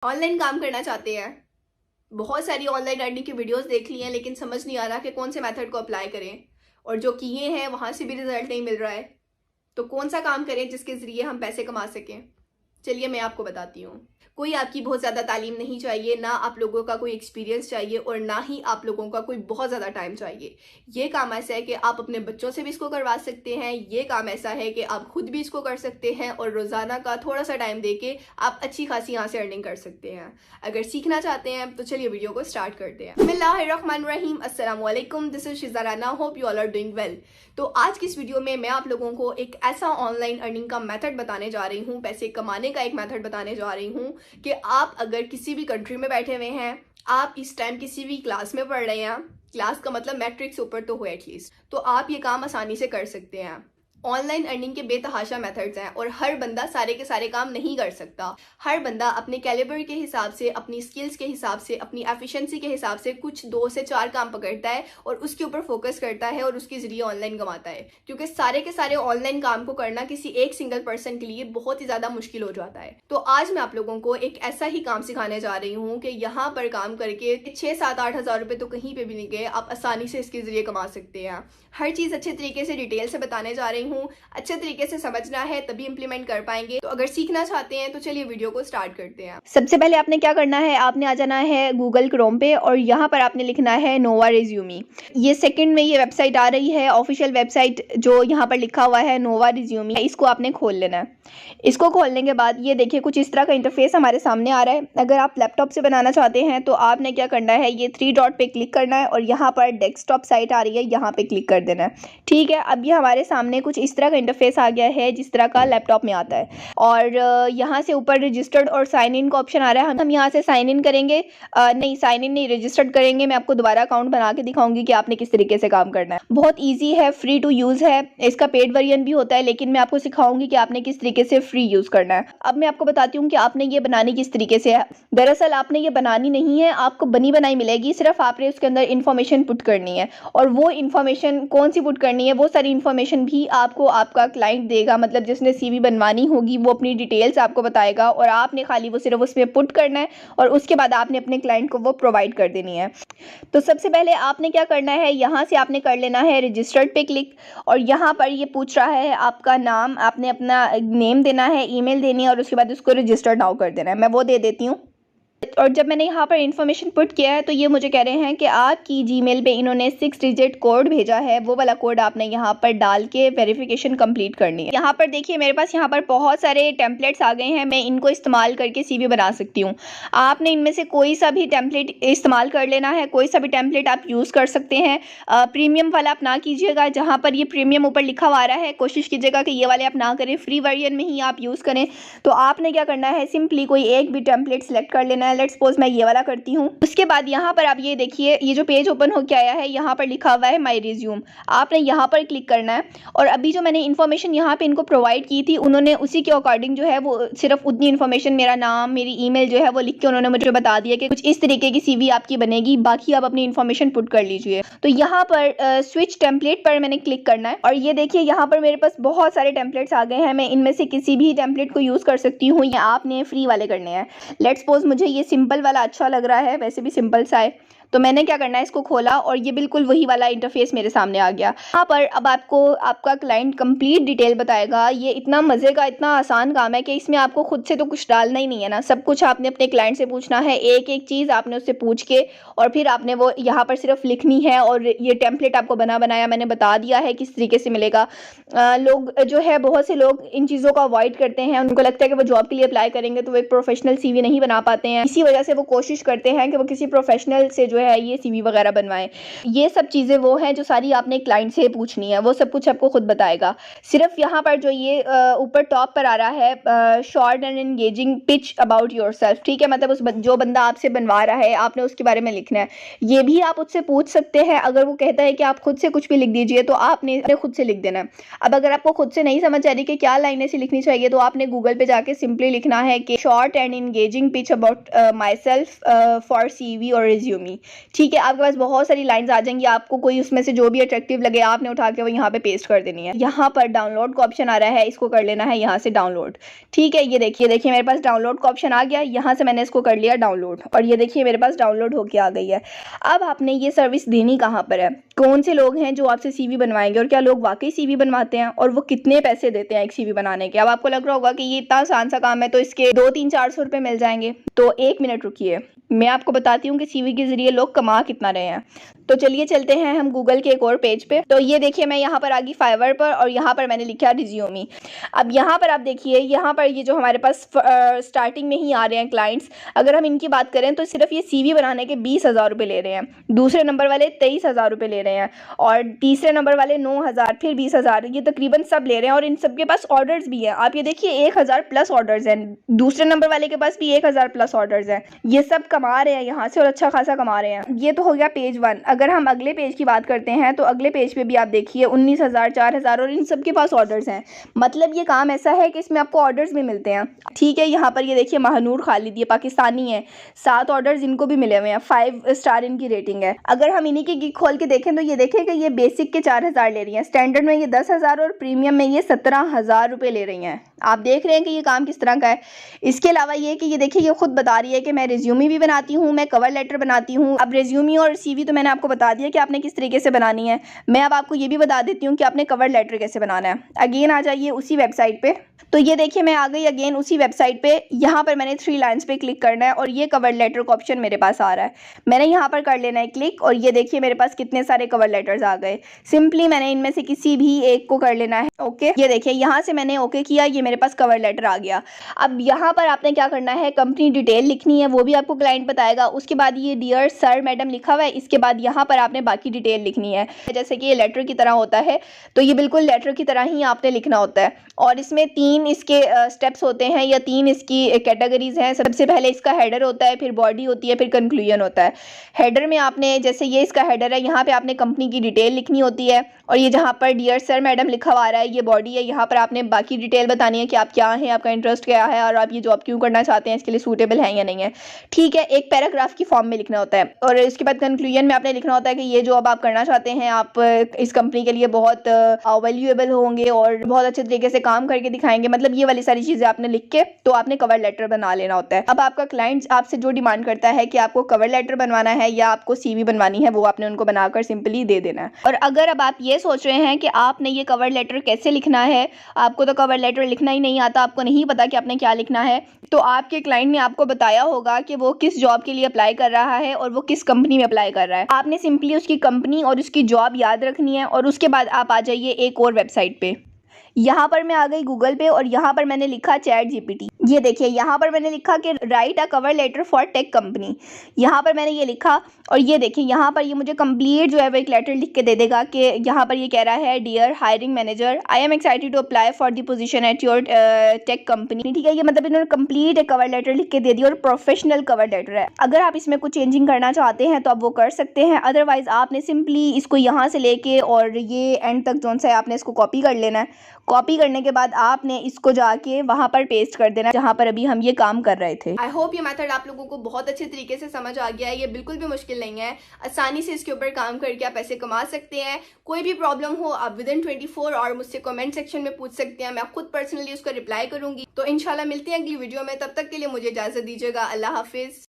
Online काम करना चाहते हैं, बहुत सारी ऑनलाइन अर्निंग की वीडियोस देख ली हैं, लेकिन समझ नहीं आ रहा कि कौन से मेथड को अप्लाई करें, और जो किए हैं वहां से भी रिजल्ट नहीं मिल रहा है। तो कौन सा काम करें जिसके ज़रिए हम पैसे कमा सकें? चलिए मैं आपको बताती हूँ। कोई आपकी बहुत ज़्यादा तालीम नहीं चाहिए, ना आप लोगों का कोई एक्सपीरियंस चाहिए, और ना ही आप लोगों का कोई बहुत ज़्यादा टाइम चाहिए। ये काम ऐसा है कि आप अपने बच्चों से भी इसको करवा सकते हैं। ये काम ऐसा है कि आप खुद भी इसको कर सकते हैं, और रोज़ाना का थोड़ा सा टाइम देके आप अच्छी खासी यहाँ से अर्निंग कर सकते हैं। अगर सीखना चाहते हैं तो चलिए वीडियो को स्टार्ट करते हैं। बिस्मिल्लाहिर्रहमानिर्रहीम, अस्सलाम वालेकुम, this is Shiza Rana, hope you all are doing well. तो आज की इस वीडियो में मैं आप लोगों को एक ऐसा ऑनलाइन अर्निंग का मेथड बताने जा रही हूँ, पैसे कमाने का एक मेथड बताने जा रही हूँ कि आप अगर किसी भी कंट्री में बैठे हुए हैं, आप इस टाइम किसी भी क्लास में पढ़ रहे हैं, क्लास का मतलब मैट्रिक से ऊपर तो हो एटलीस्ट, तो आप ये काम आसानी से कर सकते हैं। ऑनलाइन अर्निंग के बेतहाशा मेथड्स हैं, और हर बंदा सारे के सारे काम नहीं कर सकता। हर बंदा अपने कैलिबर के हिसाब से, अपनी स्किल्स के हिसाब से, अपनी एफिशिएंसी के हिसाब से कुछ 2 से 4 काम पकड़ता है और उसके ऊपर फोकस करता है और उसके जरिए ऑनलाइन कमाता है। क्योंकि सारे के सारे ऑनलाइन काम को करना किसी एक सिंगल पर्सन के लिए बहुत ही ज़्यादा मुश्किल हो जाता है। तो आज मैं आप लोगों को एक ऐसा ही काम सिखाने जा रही हूँ कि यहाँ पर काम करके 6-7-8 हज़ार रुपये तो कहीं पर भी नहीं गए, आप आसानी से इसके जरिए कमा सकते हैं। हर चीज़ अच्छे तरीके से डिटेल से बताने जा रही हूँ। अच्छे तरीके से समझना है तभी इंप्लीमेंट कर पाएंगे। तो अगर सीखना चाहते हैं तो चलिए वीडियो को स्टार्ट करते हैं। सबसे पहले आपने क्या करना है, आपने आ जाना है गूगल क्रोम पे, और यहाँ पर आपने लिखना है नोवा रिज्यूमी। ये सेकंड में ये वेबसाइट आ रही है, ऑफिशियल वेबसाइट जो यहाँ पर लिखा हुआ है नोवा रिज्यूमी, इसको आपने खोल लेना है। इसको खोलने के बाद ये देखिए कुछ इस तरह का इंटरफेस हमारे सामने आ रहा है। अगर आप लैपटॉप से बनाना चाहते हैं तो आपने क्या करना है, ये 3 डॉट पे क्लिक करना है और यहाँ पर डेस्कटॉप साइट आ रही है, यहाँ पे क्लिक कर देना है। ठीक है, अब ये हमारे सामने कुछ इस तरह का इंटरफेस आ गया है जिस तरह का लैपटॉप में आता है, और यहाँ से ऊपर रजिस्टर्ड और साइन इन का ऑप्शन आ रहा है। हम यहाँ से साइन इन करेंगे, नहीं साइन इन नहीं, रजिस्टर्ड करेंगे। मैं आपको दोबारा अकाउंट बना के दिखाऊंगी कि आपने किस तरीके से काम करना है। बहुत ईजी है, फ्री टू यूज़ है, इसका पेड वर्जन भी होता है, लेकिन मैं आपको सिखाऊंगी कि आपने किस तरीके से फ्री यूज़ करना है। अब मैं आपको बताती हूँ कि आपने ये बनानी किस तरीके से है। दरअसल आपने ये बनानी नहीं है, आपको बनी बनाई मिलेगी, सिर्फ आपने उसके अंदर इन्फॉर्मेशन पुट करनी है। और वो इन्फॉर्मेशन कौन सी पुट करनी है, वो सारी इन्फॉर्मेशन भी आपको आपका क्लाइंट देगा। मतलब जिसने सीवी बनवानी होगी वो अपनी डिटेल्स आपको बताएगा, और आपने खाली वो सिर्फ उसमें पुट करना है, और उसके बाद आपने अपने क्लाइंट को वो प्रोवाइड कर देनी है। तो सबसे पहले आपने क्या करना है, यहाँ से आपने कर लेना है रजिस्टर्ड पे क्लिक, और यहाँ पर ये पूछ रहा है आपका नाम, आपने अपना नेम देना है, ईमेल देनी है, और उसके बाद उसको रजिस्टर्ड नाउ कर देना है। मैं वो दे देती हूँ। और जब मैंने यहाँ पर इन्फॉर्मेशन पुट किया है तो ये मुझे कह रहे हैं कि आपकी जीमेल पे इन्होंने 6 डिजिट कोड भेजा है, वो वाला कोड आपने यहाँ पर डाल के वेरिफिकेशन कंप्लीट करनी है। यहाँ पर देखिए मेरे पास यहाँ पर बहुत सारे टेम्पलेट्स आ गए हैं, मैं इनको इस्तेमाल करके सीवी बना सकती हूँ। आपने इनमें से कोई सा भी टेम्पलेट इस्तेमाल कर लेना है, कोई सा भी टेम्पलेट आप यूज़ कर सकते हैं। प्रीमियम वाला आप ना कीजिएगा, जहाँ पर ये प्रीमियम ऊपर लिखा हुआ आ रहा है कोशिश कीजिएगा कि ये वाले आप ना करें, फ्री वर्जन में ही आप यूज़ करें। तो आपने क्या करना है, सिंपली कोई एक भी टेम्पलेट सेलेक्ट कर लेना है। लेट्स सपोज मैं ये वाला करती हूँ। उसके बाद यहाँ पर आप ये देखिए, ये जो पेज ओपन होकर आया है, यहाँ पर लिखा हुआ है माय रिज्यूम, आपने यहाँ पर क्लिक करना है। और अभी जो मैंने इन्फॉर्मेशन यहाँ पे इनको प्रोवाइड की थी, उन्होंने उसी के अकॉर्डिंग जो है वो सिर्फ उतनी इन्फॉर्मेशन, मेरा नाम, मेरी ईमेल जो है वो लिख के उन्होंने मुझे बता दिया कि कुछ इस तरीके की सीवी आपकी बनेगी, बाकी आप अपनी इन्फॉर्मेशन पुट कर लीजिए। तो यहाँ पर स्विच टेम्पलेट पर मैंने क्लिक करना है, और ये देखिए यहाँ पर मेरे पास बहुत सारे टेम्पलेट्स आ गए हैं। मैं इनमें से किसी भी टेम्पलेट को यूज़ कर सकती हूँ, या आपने फ्री वाले करने हैं। लेट्स सपोज मुझे ये सिंपल वाला अच्छा लग रहा है, वैसे भी सिंपल सा है, तो मैंने क्या करना है, इसको खोला और ये बिल्कुल वही वाला इंटरफेस मेरे सामने आ गया। यहाँ पर अब आपको आपका क्लाइंट कंप्लीट डिटेल बताएगा। ये इतना मज़े का, इतना आसान काम है कि इसमें आपको खुद से तो कुछ डालना ही नहीं है ना, सब कुछ आपने अपने क्लाइंट से पूछना है। एक एक चीज़ आपने उससे पूछ के और फिर आपने वो यहाँ पर सिर्फ लिखनी है। और ये टेम्पलेट आपको बना बनाया मैंने बता दिया है किस तरीके से मिलेगा। लोग जो है, बहुत से लोग इन चीज़ों को अवॉइड करते हैं, उनको लगता है कि वो जॉब के लिए अप्लाई करेंगे तो वो एक प्रोफेशनल सीवी नहीं बना पाते हैं। इसी वजह से वो कोशिश करते हैं कि वो किसी प्रोफेशनल से जो है ये सीवी वगैरह बनवाएं। ये सब चीज़ें वो हैं जो सारी आपने क्लाइंट से पूछनी है, वो सब कुछ आपको खुद बताएगा। सिर्फ यहाँ पर जो ये ऊपर टॉप पर आ रहा है, short and engaging pitch about yourself, ठीक है, मतलब जो बंदा आपसे बनवा रहा है आपने उसके बारे में लिखना है। ये भी आप उससे पूछ सकते हैं। अगर वो कहता है कि आप खुद से कुछ भी लिख दीजिए तो आपने खुद से लिख देना है। अब अगर आपको खुद से नहीं समझ आ रही कि क्या लाइन ऐसी लिखनी चाहिए, तो आपने गूगल पे जाके सिंपली लिखना है कि short and engaging pitch about my self for CV और रिज्यूमी। ठीक है, आपके पास बहुत सारी लाइंस आ जाएंगी, आपको कोई उसमें से जो भी अट्रैक्टिव लगे आपने उठा के वो यहाँ पे पेस्ट कर देनी है। यहाँ पर डाउनलोड का ऑप्शन आ रहा है, इसको कर लेना है यहाँ से डाउनलोड। ठीक है, ये देखिए मेरे पास डाउनलोड का ऑप्शन आ गया, यहाँ से मैंने इसको कर लिया डाउनलोड और ये देखिए मेरे पास डाउनलोड होके आ गई है। अब आपने ये सर्विस देनी कहाँ पर है, कौन से लोग हैं जो आपसे सीवी बनवाएंगे और क्या लोग वाकई सीवी बनवाते हैं और वो कितने पैसे देते हैं एक सीवी बनाने के। अब आपको लग रहा होगा कि ये इतना आसान सा काम है तो इसके 200-300-400 रुपए मिल जाएंगे, तो 1 मिनट रुकिए, मैं आपको बताती हूँ कि सीवी के जरिए लोग कमा कितना रहे हैं। तो चलिए चलते हैं हम गूगल के एक और पेज पे। तो ये देखिए मैं यहाँ पर आ गई फाइवर पर और यहाँ पर मैंने लिखा रिज्यूमी। अब यहाँ पर आप देखिए, यहाँ पर ये जो हमारे पास स्टार्टिंग में ही आ रहे हैं क्लाइंट्स, अगर हम इनकी बात करें तो सिर्फ ये सीवी बनाने के 20,000 रुपये ले रहे हैं, दूसरे नंबर वाले 23,000 रुपये ले रहे हैं और तीसरे नंबर वाले 9,000, फिर 20,000, ये तकरीबन सब ले रहे हैं और इन सबके पास ऑर्डर्स भी हैं। आप ये देखिए 1,000 प्लस ऑर्डर्स हैं, दूसरे नंबर वाले के पास भी 1,000 प्लस ऑर्डर्स हैं। ये सब कमा रहे हैं यहाँ से और अच्छा खासा कमा रहे हैं। ये तो हो गया पेज 1। अगर हम अगले पेज की बात करते हैं तो अगले पेज पे भी आप देखिए 19,000, 4,000 और इन सब के पास ऑर्डर्स हैं। मतलब ये काम ऐसा है कि इसमें आपको ऑर्डर्स भी मिलते हैं। ठीक है, यहाँ पर ये देखिए महानूर खालिद, ये पाकिस्तानी है, 7 ऑर्डर्स इनको भी मिले हुए हैं, 5 स्टार इनकी रेटिंग है। अगर हम इन्हीं की गिग खोल के देखें तो ये देखें कि ये बेसिक के 4,000 ले रही हैं, स्टैंडर्ड में ये 10,000 और प्रीमियम में ये 17,000 रुपये ले रही हैं। आप देख रहे हैं कि ये काम किस तरह का है। इसके अलावा ये कि ये देखिए ये खुद बता रही है कि मैं रिज्यूमी भी बनाती हूँ, मैं कवर लेटर बनाती हूँ। अब रिज्यूमी और सीवी तो मैंने आपको बता दिया कि आपने किस तरीके से बनानी है, मैं अब आपको ये भी बता देती हूँ कि आपने कवर लेटर कैसे बनाना है। अगेन आ जाइए उसी वेबसाइट पे। तो ये देखिए मैं आ गई अगेन उसी वेबसाइट पे। यहाँ पर मैंने 3 लाइन्स पे क्लिक करना है और ये कवर लेटर का ऑप्शन मेरे पास आ रहा है, मैंने यहाँ पर कर लेना है क्लिक और ये देखिए मेरे पास कितने सारे कवर लेटर्स आ गए। सिंपली मैंने इनमें से किसी भी एक को कर लेना है ओके। ये देखिए यहाँ से मैंने ओके किया, ये मेरे पास कवर लेटर आ गया। अब यहाँ पर आपने क्या करना है, कंपनी डिटेल लिखनी है, वो भी आपको क्लाइंट बताएगा। उसके बाद ये डियर सर मैडम लिखा हुआ है, इसके बाद यहाँ पर आपने बाकी डिटेल लिखनी है। जैसे कि ये लेटर की तरह होता है तो ये बिल्कुल लेटर की तरह ही आपने लिखना होता है और इसमें 3 इसके स्टेप्स होते हैं या 3 इसकी कैटेगरीज हैं। सबसे पहले इसका हेडर होता है, फिर बॉडी होती है, फिर कंक्लूजन होता है। हेडर में आपने, जैसे ये इसका हेडर है, यहाँ पे आपने कंपनी की डिटेल लिखनी होती है और ये जहाँ पर डियर सर मैडम लिखा हुआ आ रहा है ये बॉडी है। यहाँ पर आपने बाकी डिटेल बतानी है कि आप क्या हैं, आपका इंटरेस्ट क्या है और आप ये जॉब क्यों करना चाहते हैं, इसके लिए सूटेबल है या नहीं है। ठीक है, एक पैराग्राफ की फॉर्म में लिखना होता है और इसके बाद कंक्लूजन में आपने लिखना होता है कि ये जॉब आप करना चाहते हैं, आप इस कंपनी के लिए बहुत वैल्यूएबल होंगे और बहुत अच्छे तरीके से काम करके दिखाएंगे। मतलब ये वाली सारी चीज़ें आपने लिख के तो आपने कवर लेटर बना लेना होता है। अब आपका क्लाइंट आपसे जो डिमांड करता है कि आपको कवर लेटर बनवाना है या आपको सीवी बनवानी है, वो आपने उनको बनाकर सिंपली दे देना है। और अगर अब आप ये सोच रहे हैं कि आपने ये कवर लेटर कैसे लिखना है, आपको तो कवर लेटर लिखना ही नहीं आता, आपको नहीं पता कि आपने क्या लिखना है, तो आपके क्लाइंट ने आपको बताया होगा कि वो किस जॉब के लिए अप्लाई कर रहा है और वो किस कंपनी में अप्लाई कर रहा है। आपने सिंपली उसकी कंपनी और उसकी जॉब याद रखनी है और उसके बाद आप आ जाइए एक और वेबसाइट पे। यहाँ पर मैं आ गई गूगल पे और यहाँ पर मैंने लिखा चैट जीपीटी। ये देखिए यहाँ पर मैंने लिखा कि write a cover letter for tech company. यहाँ पर मैंने ये लिखा और ये देखिए यहाँ पर ये मुझे कंप्लीट जो है वो एक लेटर लिख के दे देगा कि यहाँ पर ये कह रहा है dear hiring manager, I am excited to apply for the position at your tech company. ठीक है, ये मतलब इन्होंने कंप्लीट एक कवर लेटर लिख के दे दिया और प्रोफेशनल कवर लेटर है। अगर आप इसमें कुछ चेंजिंग करना चाहते हैं तो आप वो कर सकते हैं, अदरवाइज आपने सिंपली इसको यहाँ से लेके और ये एंड तक जो सा आपने इसको कॉपी कर लेना है। कॉपी करने के बाद आपने इसको जाके वहां पर पेस्ट कर देना जहां पर अभी हम ये काम कर रहे थे। आई होप ये मेथड आप लोगों को बहुत अच्छे तरीके से समझ आ गया है। ये बिल्कुल भी मुश्किल नहीं है, आसानी से इसके ऊपर काम करके आप पैसे कमा सकते हैं। कोई भी प्रॉब्लम हो आप विदिन 24 और मुझसे कमेंट सेक्शन में पूछ सकते हैं, मैं खुद पर्सनली उसका रिप्लाई करूंगी। तो इंशाल्लाह मिलते हैं अगली वीडियो में, तब तक के लिए मुझे इजाजत दीजिएगा। अल्लाह हाफिज।